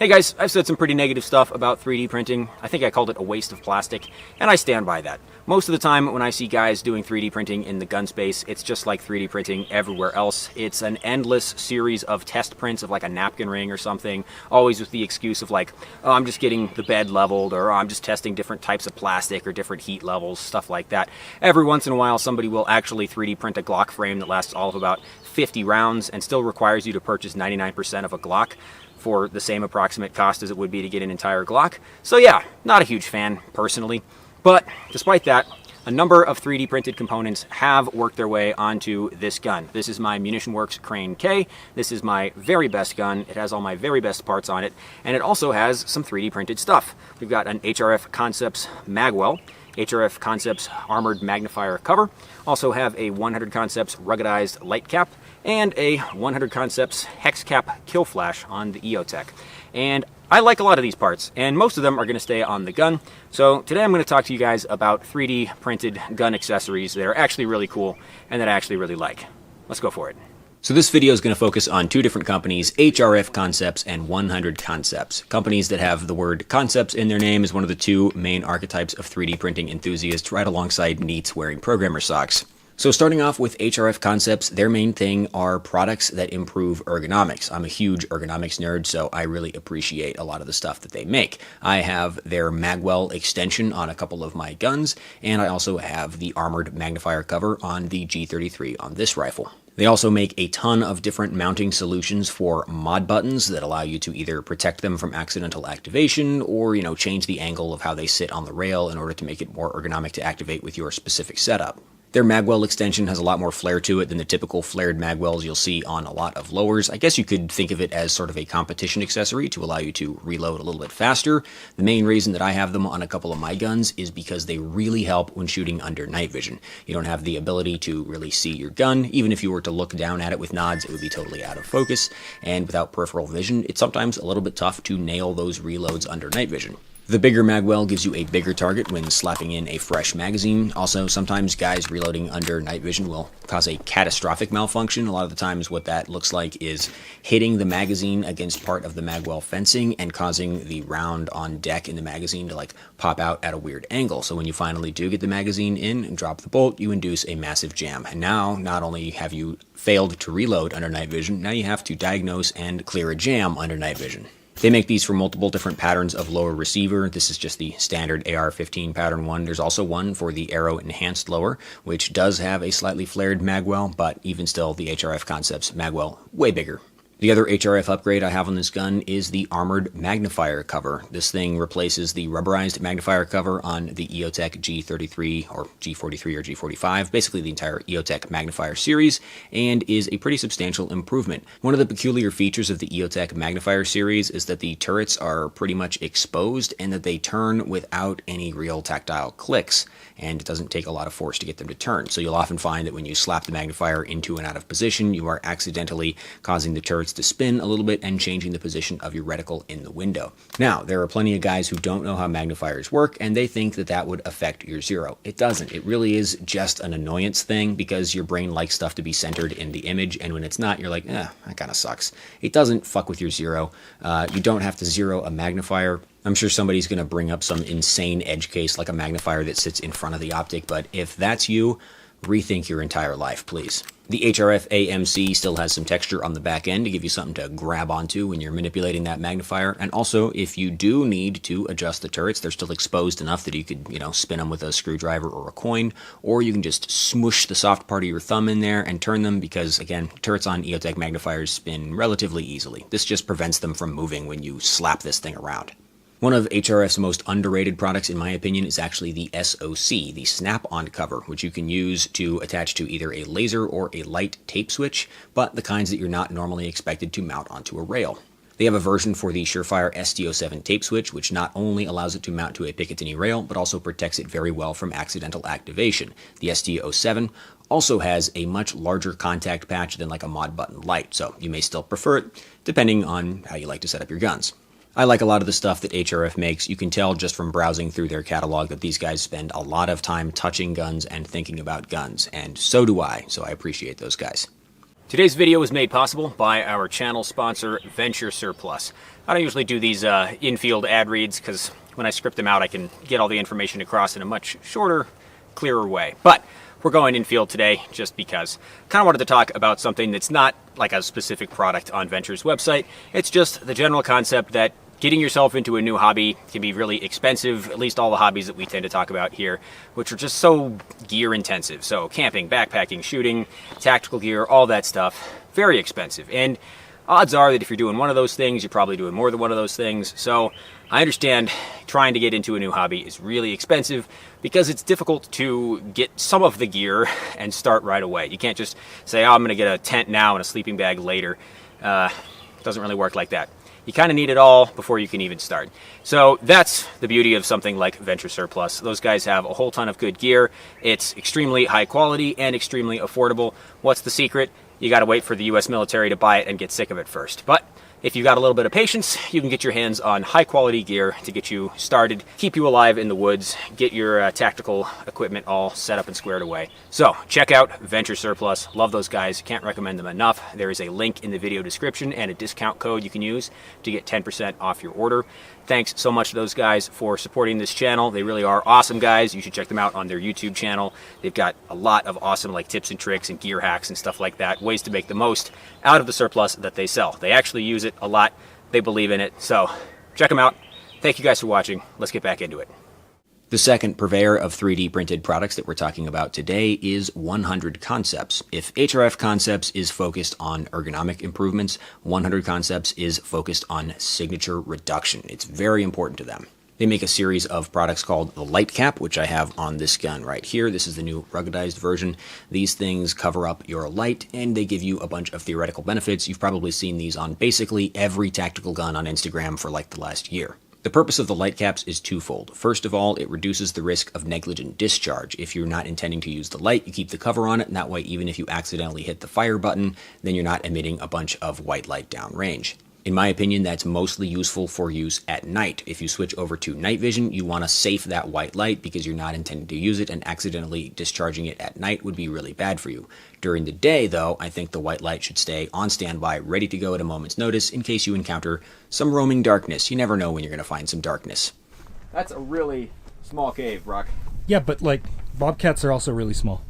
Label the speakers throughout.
Speaker 1: Hey guys, I've said some pretty negative stuff about 3D printing. I think I called it a waste of plastic, and I stand by that. Most of the time when I see guys doing 3D printing in the gun space, it's just like 3D printing everywhere else. It's an endless series of test prints of like a napkin ring or something, always with the excuse of like, oh, I'm just getting the bed leveled, or oh, I'm just testing different types of plastic or different heat levels, stuff like that. Every once in a while somebody will actually 3D print a Glock frame that lasts all of about 50 rounds and still requires you to purchase 99% of a Glock for the same approximate cost as it would be to get an entire Glock. So yeah, not a huge fan personally. But despite that, a number of 3D printed components have worked their way onto this gun. This is my Munition Works Crane K. This is my very best gun. It has all my very best parts on it, and it also has some 3D printed stuff. We've got an HRF Concepts magwell, HRF Concepts armored magnifier cover, also have a 100 Concepts ruggedized light cap, and a 100 Concepts hex cap kill flash on the EOTech. And I like a lot of these parts, and most of them are going to stay on the gun. So today I'm going to talk to you guys about 3D printed gun accessories that are actually really cool and that I actually really like. Let's go for it. So this video is going to focus on two different companies, HRF Concepts and 100 Concepts. Companies that have the word concepts in their name is one of the two main archetypes of 3D printing enthusiasts, right alongside NEETs wearing programmer socks. So starting off with HRF Concepts, their main thing are products that improve ergonomics. I'm a huge ergonomics nerd, so I really appreciate a lot of the stuff that they make. I have their magwell extension on a couple of my guns, and I also have the armored magnifier cover on the G33 on this rifle. They also make a ton of different mounting solutions for mod buttons that allow you to either protect them from accidental activation or, change the angle of how they sit on the rail in order to make it more ergonomic to activate with your specific setup. Their magwell extension has a lot more flair to it than the typical flared magwells you'll see on a lot of lowers. I guess you could think of it as sort of a competition accessory to allow you to reload a little bit faster. The main reason that I have them on a couple of my guns is because they really help when shooting under night vision. You don't have the ability to really see your gun. Even if you were to look down at it with nods, it would be totally out of focus. And without peripheral vision, it's sometimes a little bit tough to nail those reloads under night vision. The bigger magwell gives you a bigger target when slapping in a fresh magazine. Also, sometimes guys reloading under night vision will cause a catastrophic malfunction. A lot of the times what that looks like is hitting the magazine against part of the magwell fencing and causing the round on deck in the magazine to pop out at a weird angle. So when you finally do get the magazine in and drop the bolt, you induce a massive jam. And now, not only have you failed to reload under night vision, now you have to diagnose and clear a jam under night vision. They make these for multiple different patterns of lower receiver. This is just the standard AR-15 pattern one. There's also one for the Aero Enhanced lower, which does have a slightly flared magwell, but even still, the HRF Concepts magwell, way bigger. The other HRF upgrade I have on this gun is the armored magnifier cover. This thing replaces the rubberized magnifier cover on the EOTech G33 or G43 or G45, basically the entire EOTech magnifier series, and is a pretty substantial improvement. One of the peculiar features of the EOTech magnifier series is that the turrets are pretty much exposed and that they turn without any real tactile clicks, and it doesn't take a lot of force to get them to turn. So you'll often find that when you slap the magnifier into and out of position, you are accidentally causing the turrets to spin a little bit and changing the position of your reticle in the window. Now, there are plenty of guys who don't know how magnifiers work, and they think that that would affect your zero. It doesn't. It really is just an annoyance thing because your brain likes stuff to be centered in the image, and when it's not, you're like, that kind of sucks. It doesn't fuck with your zero. You don't have to zero a magnifier. I'm sure somebody's going to bring up some insane edge case like a magnifier that sits in front of the optic, but if that's you, rethink your entire life, please. The HRF AMC still has some texture on the back end to give you something to grab onto when you're manipulating that magnifier. And also, if you do need to adjust the turrets, they're still exposed enough that you could, spin them with a screwdriver or a coin, or you can just smoosh the soft part of your thumb in there and turn them because, again, turrets on EOTech magnifiers spin relatively easily. This just prevents them from moving when you slap this thing around. One of HRF's most underrated products, in my opinion, is actually the SOC, the snap-on cover, which you can use to attach to either a laser or a light tape switch, but the kinds that you're not normally expected to mount onto a rail. They have a version for the Surefire ST07 tape switch, which not only allows it to mount to a Picatinny rail, but also protects it very well from accidental activation. The ST07 also has a much larger contact patch than like a mod button light, so you may still prefer it, depending on how you like to set up your guns. I like a lot of the stuff that HRF makes. You can tell just from browsing through their catalog that these guys spend a lot of time touching guns and thinking about guns, and so do I, so I appreciate those guys. Today's video was made possible by our channel sponsor, Venture Surplus. I don't usually do these in-field ad reads because when I script them out, I can get all the information across in a much shorter, clearer way. But we're going in-field today just because I kind of wanted to talk about something that's not like a specific product on Venture's website. It's just the general concept that getting yourself into a new hobby can be really expensive, at least all the hobbies that we tend to talk about here, which are just so gear intensive. So camping, backpacking, shooting, tactical gear, all that stuff, very expensive. And odds are that if you're doing one of those things, you're probably doing more than one of those things. So I understand trying to get into a new hobby is really expensive because it's difficult to get some of the gear and start right away. You can't just say, oh, I'm going to get a tent now and a sleeping bag later. Doesn't really work like that. You kind of need it all before you can even start. So that's the beauty of something like Venture Surplus. Those guys have a whole ton of good gear. It's extremely high quality and extremely affordable. What's the secret? You got to wait for the US military to buy it and get sick of it first. But if you've got a little bit of patience, you can get your hands on high quality gear to get you started, keep you alive in the woods, get your tactical equipment all set up and squared away. So check out Venture Surplus. Love those guys. Can't recommend them enough. There is a link in the video description and a discount code you can use to get 10% off your order. Thanks so much to those guys for supporting this channel. They really are awesome guys. You should check them out on their YouTube channel. They've got a lot of awesome like tips and tricks and gear hacks and stuff like that, ways to make the most out of the surplus that they sell. They actually use it a lot. They believe in it. So check them out. Thank you guys for watching. Let's get back into it. The second purveyor of 3D printed products that we're talking about today is 100 Concepts. If HRF Concepts is focused on ergonomic improvements, 100 Concepts is focused on signature reduction. It's very important to them. They make a series of products called the Light Cap, which I have on this gun right here. This is the new ruggedized version. These things cover up your light, and they give you a bunch of theoretical benefits. You've probably seen these on basically every tactical gun on Instagram for like the last year. The purpose of the light caps is twofold. First of all, it reduces the risk of negligent discharge. If you're not intending to use the light, you keep the cover on it, and that way even if you accidentally hit the fire button, then you're not emitting a bunch of white light downrange. In my opinion, that's mostly useful for use at night. If you switch over to night vision, you want to safe that white light because you're not intending to use it, and accidentally discharging it at night would be really bad for you. During the day, though, I think the white light should stay on standby, ready to go at a moment's notice in case you encounter some roaming darkness. You never know when you're going to find some darkness. That's a really small cave, Brock.
Speaker 2: Yeah, but like, bobcats are also really small.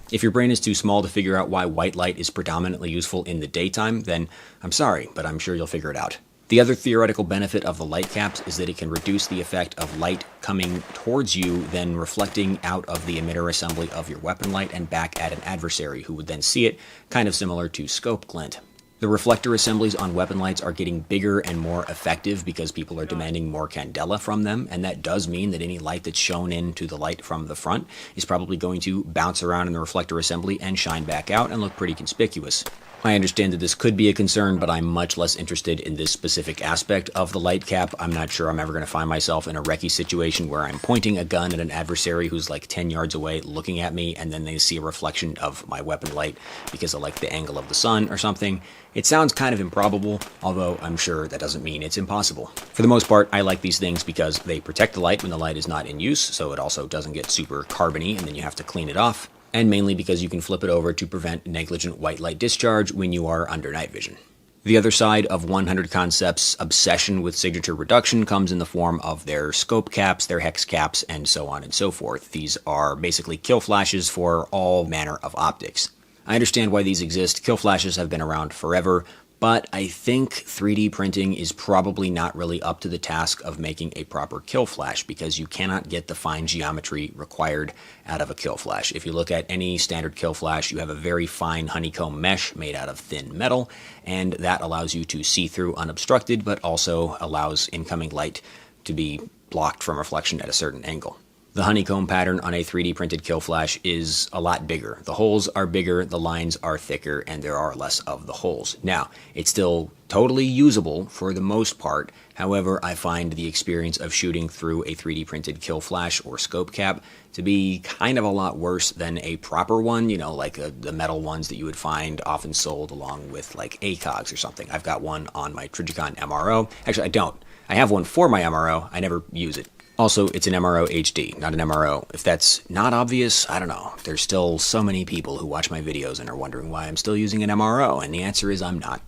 Speaker 1: If your brain is too small to figure out why white light is predominantly useful in the daytime, then I'm sorry, but I'm sure you'll figure it out. The other theoretical benefit of the light caps is that it can reduce the effect of light coming towards you, then reflecting out of the emitter assembly of your weapon light and back at an adversary who would then see it, kind of similar to scope glint. The reflector assemblies on weapon lights are getting bigger and more effective because people are demanding more candela from them, and that does mean that any light that's shown into the light from the front is probably going to bounce around in the reflector assembly and shine back out and look pretty conspicuous. I understand that this could be a concern, but I'm much less interested in this specific aspect of the light cap. I'm not sure I'm ever going to find myself in a recce situation where I'm pointing a gun at an adversary who's like 10 yards away looking at me, and then they see a reflection of my weapon light because of like the angle of the sun or something. It sounds kind of improbable, although I'm sure that doesn't mean it's impossible. For the most part, I like these things because they protect the light when the light is not in use, so it also doesn't get super carbony and then you have to clean it off. And mainly because you can flip it over to prevent negligent white light discharge when you are under night vision. The other side of 100 Concepts' obsession with signature reduction comes in the form of their scope caps, their hex caps, and so on and so forth. These are basically kill flashes for all manner of optics. I understand why these exist. Kill flashes have been around forever, but I think 3D printing is probably not really up to the task of making a proper kill flash because you cannot get the fine geometry required out of a kill flash. If you look at any standard kill flash, you have a very fine honeycomb mesh made out of thin metal, and that allows you to see through unobstructed, but also allows incoming light to be blocked from reflection at a certain angle. The honeycomb pattern on a 3D printed kill flash is a lot bigger. The holes are bigger, the lines are thicker, and there are less of the holes. Now, it's still totally usable for the most part. However, I find the experience of shooting through a 3D printed kill flash or scope cap to be kind of a lot worse than a proper one, you know, like the metal ones that you would find often sold along with like ACOGs or something. I've got one on my Trijicon MRO. Actually, I don't. I have one for my MRO. I never use it. Also, it's an MRO HD, not an MRO. If that's not obvious, I don't know. There's still so many people who watch my videos and are wondering why I'm still using an MRO, and the answer is I'm not.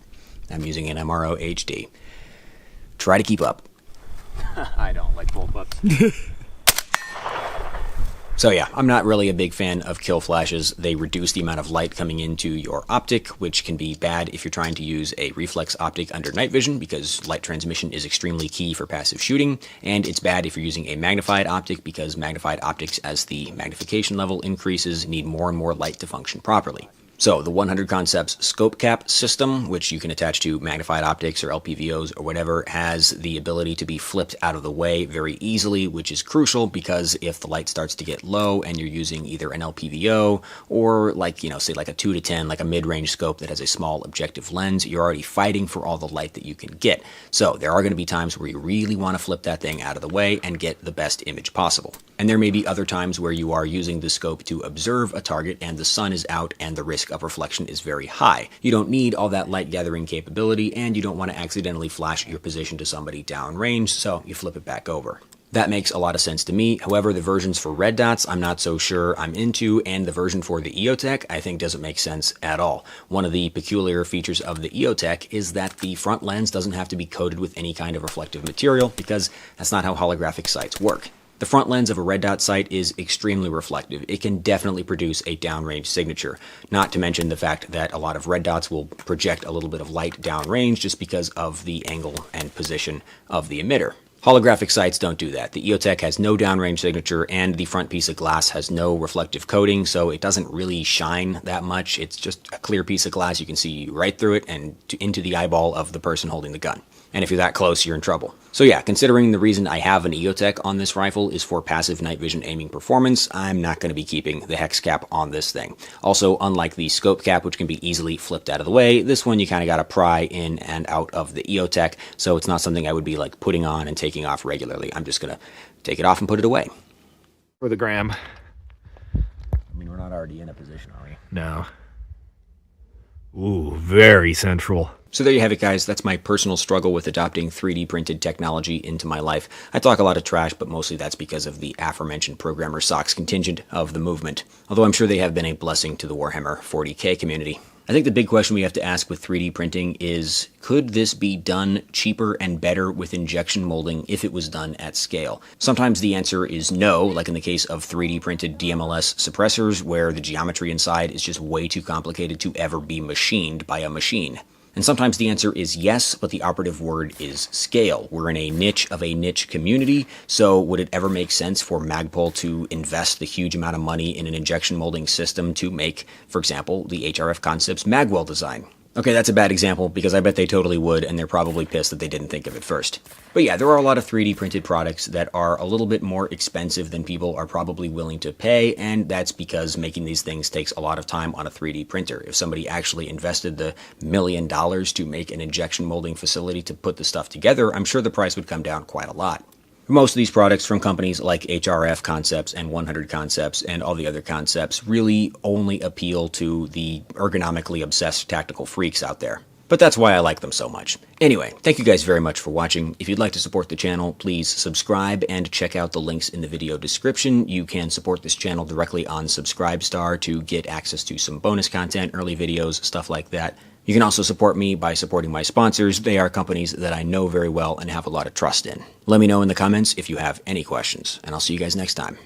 Speaker 1: I'm using an MRO HD. Try to keep up. I don't like bullpups. So yeah, I'm not really a big fan of kill flashes. They reduce the amount of light coming into your optic, which can be bad if you're trying to use a reflex optic under night vision, because light transmission is extremely key for passive shooting, and it's bad if you're using a magnified optic, because magnified optics, as the magnification level increases, need more and more light to function properly. So the 100 Concepts scope cap system, which you can attach to magnified optics or LPVOs or whatever, has the ability to be flipped out of the way very easily, which is crucial because if the light starts to get low and you're using either an LPVO or like, say like a 2 to 10, like a mid-range scope that has a small objective lens, you're already fighting for all the light that you can get. So there are going to be times where you really want to flip that thing out of the way and get the best image possible. And there may be other times where you are using the scope to observe a target and the sun is out and the risk of reflection is very high. You don't need all that light gathering capability, and you don't want to accidentally flash your position to somebody downrange, so you flip it back over. That makes a lot of sense to me. However, the versions for red dots I'm not so sure I'm into, and the version for the EOTech I think doesn't make sense at all. One of the peculiar features of the EOTech is that the front lens doesn't have to be coated with any kind of reflective material, because that's not how holographic sights work. The front lens of a red dot sight is extremely reflective. It can definitely produce a downrange signature, not to mention the fact that a lot of red dots will project a little bit of light downrange just because of the angle and position of the emitter. Holographic sights don't do that. The EOTech has no downrange signature, and the front piece of glass has no reflective coating, so it doesn't really shine that much. It's just a clear piece of glass. You can see right through it and into the eyeball of the person holding the gun. And if you're that close, you're in trouble. So yeah, considering the reason I have an EOTech on this rifle is for passive night vision aiming performance, I'm not going to be keeping the hex cap on this thing. Also, unlike the scope cap, which can be easily flipped out of the way, this one you kind of got to pry in and out of the EOTech, so it's not something I would be like putting on and taking off regularly. I'm just going to take it off and put it away.
Speaker 3: For the gram.
Speaker 1: I mean, we're not already in a position, are we?
Speaker 3: No. Ooh, very central.
Speaker 1: So there you have it, guys. That's my personal struggle with adopting 3D printed technology into my life. I talk a lot of trash, but mostly that's because of the aforementioned programmer socks contingent of the movement. Although I'm sure they have been a blessing to the Warhammer 40k community. I think the big question we have to ask with 3D printing is, could this be done cheaper and better with injection molding if it was done at scale? Sometimes the answer is no, like in the case of 3D printed DMLS suppressors, where the geometry inside is just way too complicated to ever be machined by a machine. And sometimes the answer is yes, but the operative word is scale. We're in a niche of a niche community, so would it ever make sense for Magpul to invest the huge amount of money in an injection molding system to make, for example, the HRF Concepts magwell design? Okay, that's a bad example, because I bet they totally would, and they're probably pissed that they didn't think of it first. But yeah, there are a lot of 3D printed products that are a little bit more expensive than people are probably willing to pay, and that's because making these things takes a lot of time on a 3D printer. If somebody actually invested the $1 million to make an injection molding facility to put the stuff together, I'm sure the price would come down quite a lot. Most of these products from companies like HRF Concepts and 100 Concepts and all the other concepts really only appeal to the ergonomically obsessed tactical freaks out there. But that's why I like them so much. Anyway, thank you guys very much for watching. If you'd like to support the channel, please subscribe and check out the links in the video description. You can support this channel directly on Subscribestar to get access to some bonus content, early videos, stuff like that. You can also support me by supporting my sponsors. They are companies that I know very well and have a lot of trust in. Let me know in the comments if you have any questions, and I'll see you guys next time.